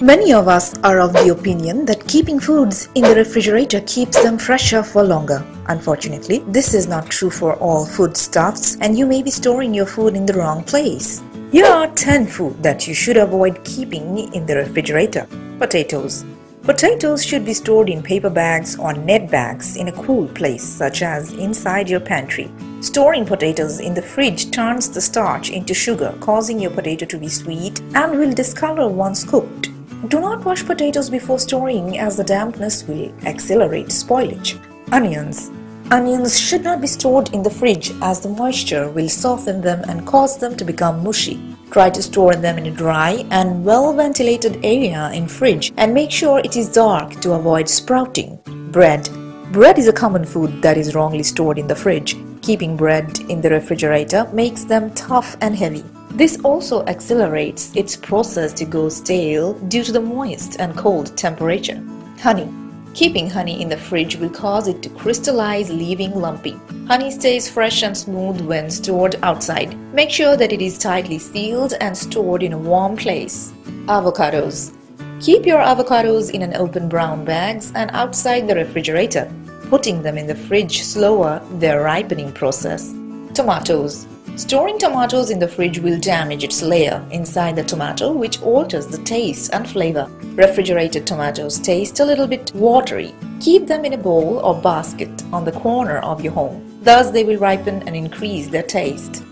Many of us are of the opinion that keeping foods in the refrigerator keeps them fresher for longer. Unfortunately, this is not true for all foodstuffs, and you may be storing your food in the wrong place. Here are 10 foods that you should avoid keeping in the refrigerator. Potatoes. Potatoes should be stored in paper bags or net bags in a cool place, such as inside your pantry. Storing potatoes in the fridge turns the starch into sugar, causing your potato to be sweet and will discolor once cooked. Do not wash potatoes before storing, as the dampness will accelerate spoilage. Onions. Onions should not be stored in the fridge, as the moisture will soften them and cause them to become mushy. Try to store them in a dry and well-ventilated area in fridge, and make sure it is dark to avoid sprouting. Bread. Bread is a common food that is wrongly stored in the fridge. Keeping bread in the refrigerator makes them tough and heavy. This also accelerates its process to go stale due to the moist and cold temperature. Honey. Keeping honey in the fridge will cause it to crystallize, leaving lumpy. Honey stays fresh and smooth when stored outside. Make sure that it is tightly sealed and stored in a warm place. Avocados. Keep your avocados in an open brown bags and outside the refrigerator. Putting them in the fridge slower their ripening process. Tomatoes. Storing tomatoes in the fridge will damage its layer inside the tomato, which alters the taste and flavor. Refrigerated tomatoes taste a little bit watery. Keep them in a bowl or basket on the corner of your home. Thus they will ripen and increase their taste.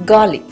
Garlic.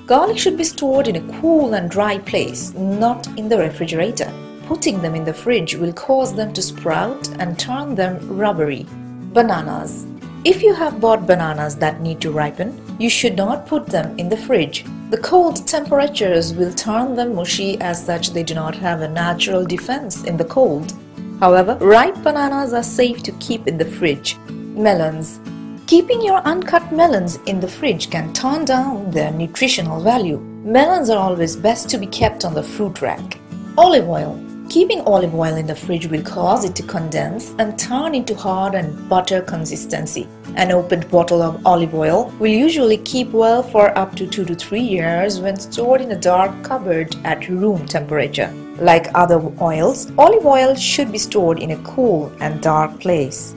Garlic should be stored in a cool and dry place, not in the refrigerator. Putting them in the fridge will cause them to sprout and turn them rubbery. Bananas. If you have bought bananas that need to ripen, you should not put them in the fridge. The cold temperatures will turn them mushy, as such they do not have a natural defense in the cold. However, ripe bananas are safe to keep in the fridge. Melons. Keeping your uncut melons in the fridge can turn down their nutritional value. Melons are always best to be kept on the fruit rack. Olive oil. Keeping olive oil in the fridge will cause it to condense and turn into hard and butter consistency. An opened bottle of olive oil will usually keep well for up to 2 to 3 years when stored in a dark cupboard at room temperature. Like other oils, olive oil should be stored in a cool and dark place.